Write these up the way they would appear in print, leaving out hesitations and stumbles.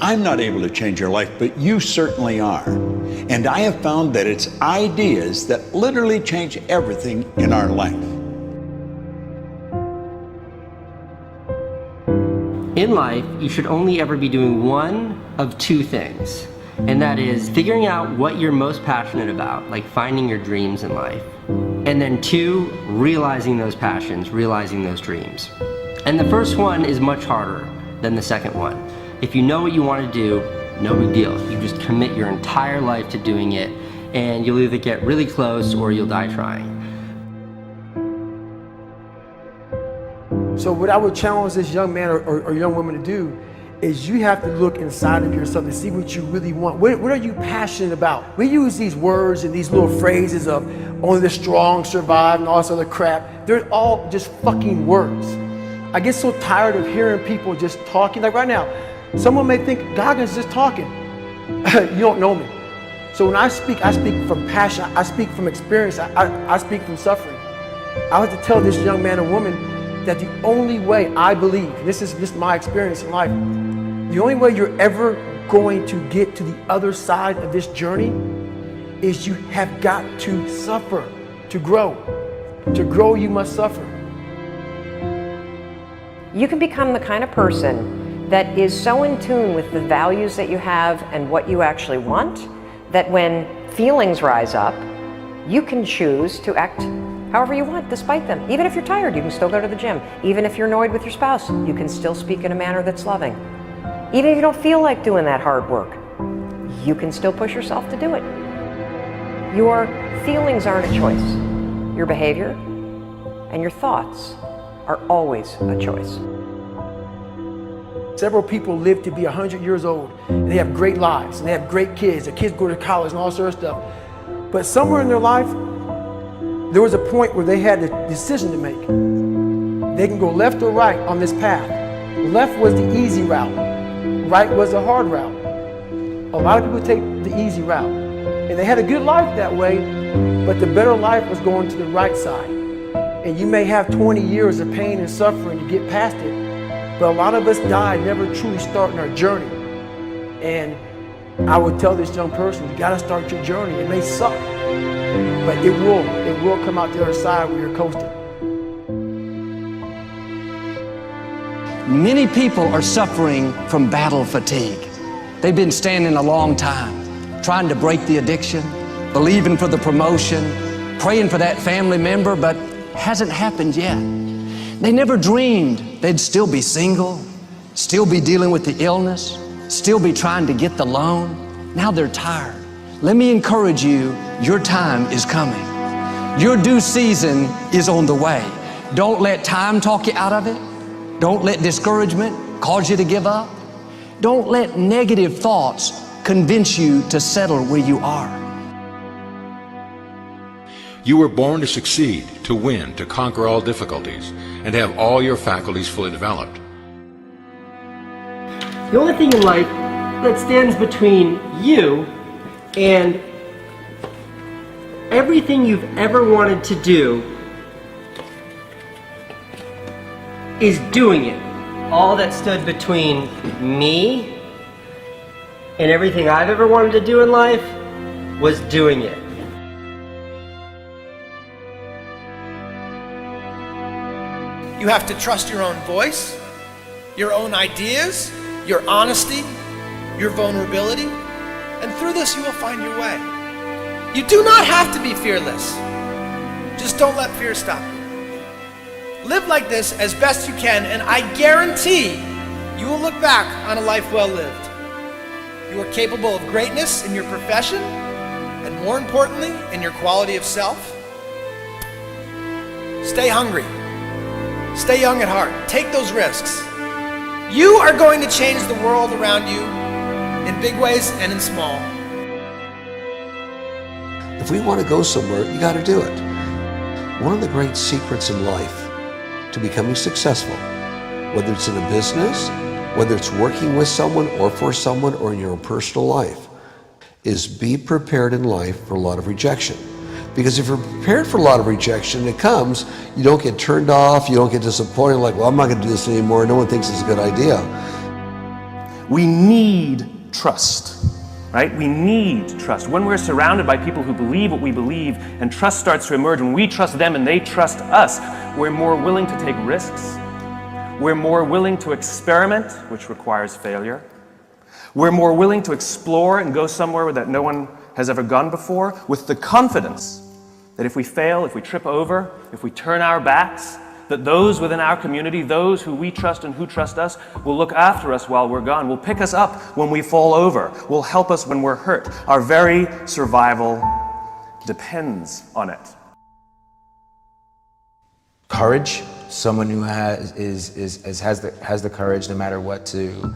I'm not able to change your life, but you certainly are. And I have found that it's ideas that literally change everything in our life. In life, you should only ever be doing one of two things, and that is figuring out what you're most passionate about, like finding your dreams in life. And then two, realizing those passions, realizing those dreams. And the first one is much harder than the second one. If you know what you want to do, no big deal. You just commit your entire life to doing it, and you'll either get really close or you'll die trying. So what I would challenge this young man or young woman to do is you have to look inside of yourself to see what you really want. What are you passionate about? We use these words and these little phrases of only the strong survive and all this other crap. They're all just fucking words. I get so tired of hearing people just talking. Like right now, someone may think Goggins is just talking. You don't know me. So when I speak from passion. I speak from experience. I speak from suffering. I have to tell this young man or woman that the only way I believe, this is just my experience in life, the only way you're ever going to get to the other side of this journey is you have got to suffer to grow. To grow, you must suffer. You can become the kind of person that is so in tune with the values that you have and what you actually want, that when feelings rise up, you can choose to act however you want despite them. Even if you're tired, you can still go to the gym. Even if you're annoyed with your spouse, you can still speak in a manner that's loving. Even if you don't feel like doing that hard work, you can still push yourself to do it. Your feelings aren't a choice. Your behavior and your thoughts are always a choice. Several people live to be 100 years old, and they have great lives, and they have great kids. Their kids go to college and all sorts of stuff. But somewhere in their life, there was a point where they had a decision to make. They can go left or right on this path. Left was the easy route. Right was the hard route. A lot of people take the easy route. And they had a good life that way, but the better life was going to the right side. And you may have 20 years of pain and suffering to get past it, but a lot of us die never truly starting our journey. And I would tell this young person, you gotta start your journey. It may suck, but it will come out the other side where you're coasting. Many people are suffering from battle fatigue. They've been standing a long time, trying to break the addiction, believing for the promotion, praying for that family member, but hasn't happened yet. They never dreamed they'd still be single, still be dealing with the illness, still be trying to get the loan. Now they're tired. Let me encourage you, your time is coming. Your due season is on the way. Don't let time talk you out of it. Don't let discouragement cause you to give up. Don't let negative thoughts convince you to settle where you are. You were born to succeed, to win, to conquer all difficulties, and to have all your faculties fully developed. The only thing in life that stands between you and everything you've ever wanted to do is doing it. All that stood between me and everything I've ever wanted to do in life was doing it. You have to trust your own voice, your own ideas, your honesty, your vulnerability, and through this you will find your way. You do not have to be fearless. Just don't let fear stop you. Live like this as best you can, and I guarantee you will look back on a life well lived. You are capable of greatness in your profession, and more importantly, in your quality of self. Stay hungry. Stay young at heart. Take those risks. You are going to change the world around you in big ways and in small. If we want to go somewhere, you got to do it. One of the great secrets in life to becoming successful, whether it's in a business, whether it's working with someone or for someone or in your own personal life, is be prepared in life for a lot of rejection. Because if you're prepared for a lot of rejection, it comes, you don't get turned off, you don't get disappointed, like, well, I'm not going to do this anymore, no one thinks it's a good idea. We need trust, right? We need trust. When we're surrounded by people who believe what we believe and trust starts to emerge, when we trust them and they trust us, we're more willing to take risks. We're more willing to experiment, which requires failure. We're more willing to explore and go somewhere that no one has ever gone before, with the confidence that if we fail, if we trip over, if we turn our backs, that those within our community, those who we trust and who trust us, will look after us while we're gone, will pick us up when we fall over, will help us when we're hurt. Our very survival depends on it. Courage, someone who has the courage no matter what to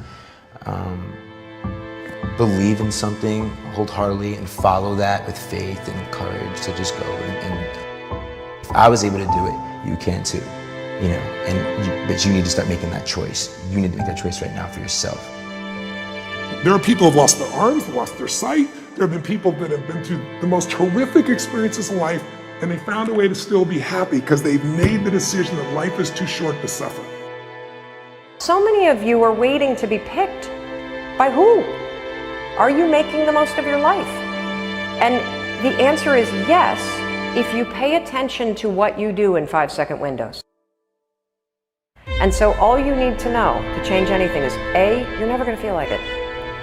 believe in something wholeheartedly and follow that with faith and courage to just go. And if I was able to do it, you can too. You know, but you need to start making that choice. You need to make that choice right now for yourself. There are people who have lost their arms, lost their sight. There have been people that have been through the most horrific experiences in life, and they found a way to still be happy because they've made the decision that life is too short to suffer. So many of you are waiting to be picked. By who? Are you making the most of your life? And the answer is yes, if you pay attention to what you do in 5-second windows. And so all you need to know to change anything is A, you're never going to feel like it.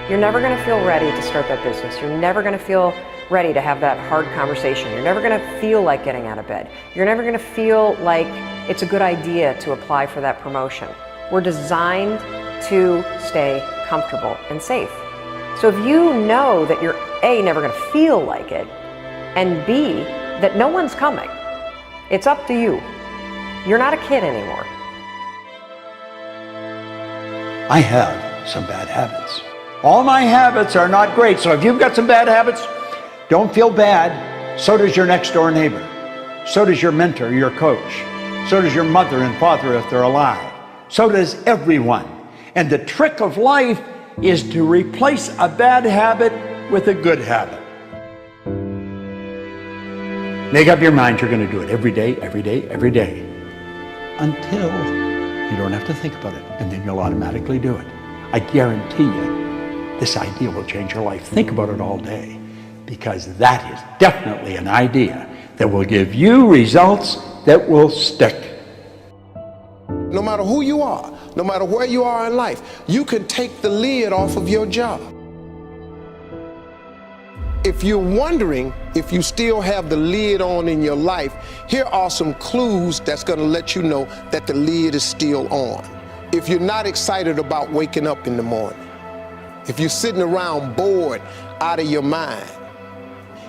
You're never going to feel ready to start that business. You're never going to feel ready to have that hard conversation. You're never going to feel like getting out of bed. You're never going to feel like it's a good idea to apply for that promotion. We're designed to stay comfortable and safe. So if you know that you're A, never going to feel like it, and B, that no one's coming, it's up to you. You're not a kid anymore. I have some bad habits. All my habits are not great, so if you've got some bad habits, don't feel bad. So does your next door neighbor. So does your mentor, your coach. So does your mother and father if they're alive. So does everyone. And the trick of life is to replace a bad habit with a good habit. Make up your mind you're going to do it every day, every day, every day, until you don't have to think about it, and then you'll automatically do it. I guarantee you, this idea will change your life. Think about it all day, because that is definitely an idea that will give you results that will stick. No matter who you are, no matter where you are in life, you can take the lid off of your job. If you're wondering if you still have the lid on in your life, here are some clues that's going to let you know that the lid is still on. If you're not excited about waking up in the morning, if you're sitting around bored out of your mind,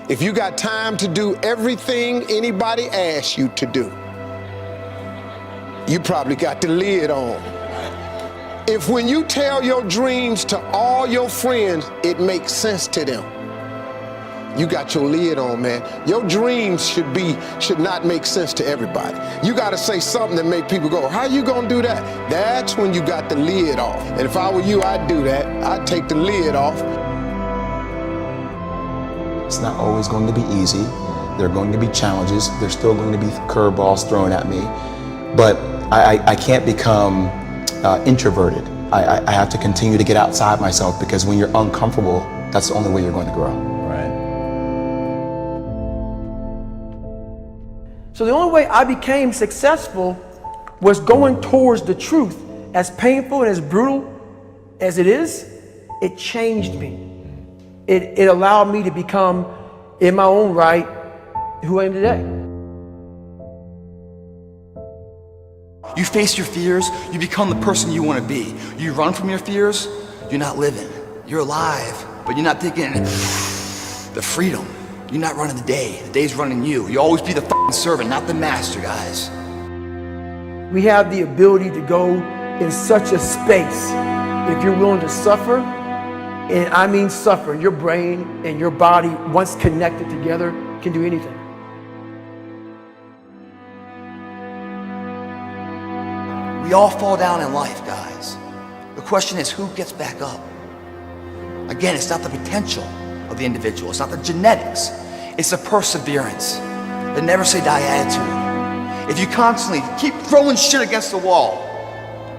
if you got time to do everything anybody asks you to do, you probably got the lid on. If when you tell your dreams to all your friends, it makes sense to them, you got your lid on, man. Your dreams should not make sense to everybody. You got to say something that make people go, how you gonna do that? That's when you got the lid off. And if I were you, I'd do that. I'd take the lid off. It's not always going to be easy. There are going to be challenges. There's still going to be curveballs thrown at me. But I can't become introverted. I have to continue to get outside myself, because when you're uncomfortable, that's the only way you're going to grow. So the only way I became successful was going towards the truth. As painful and as brutal as it is, it changed me. It allowed me to become, in my own right, who I am today. You face your fears, you become the person you want to be. You run from your fears, you're not living. You're alive, but you're not taking the freedom. You're not running the day. The day's running you. You always be the fucking servant, not the master, guys. We have the ability to go in such a space if you're willing to suffer, and I mean suffer. Your brain and your body, once connected together, can do anything. We all fall down in life, guys. The question is, who gets back up? Again, it's not the potential of the individual. It's not the genetics. It's the perseverance, the never say die attitude. If you constantly keep throwing shit against the wall,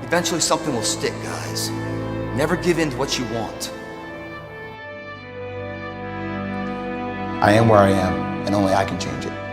eventually something will stick, guys. Never give in to what you want. I am where I am, and only I can change it.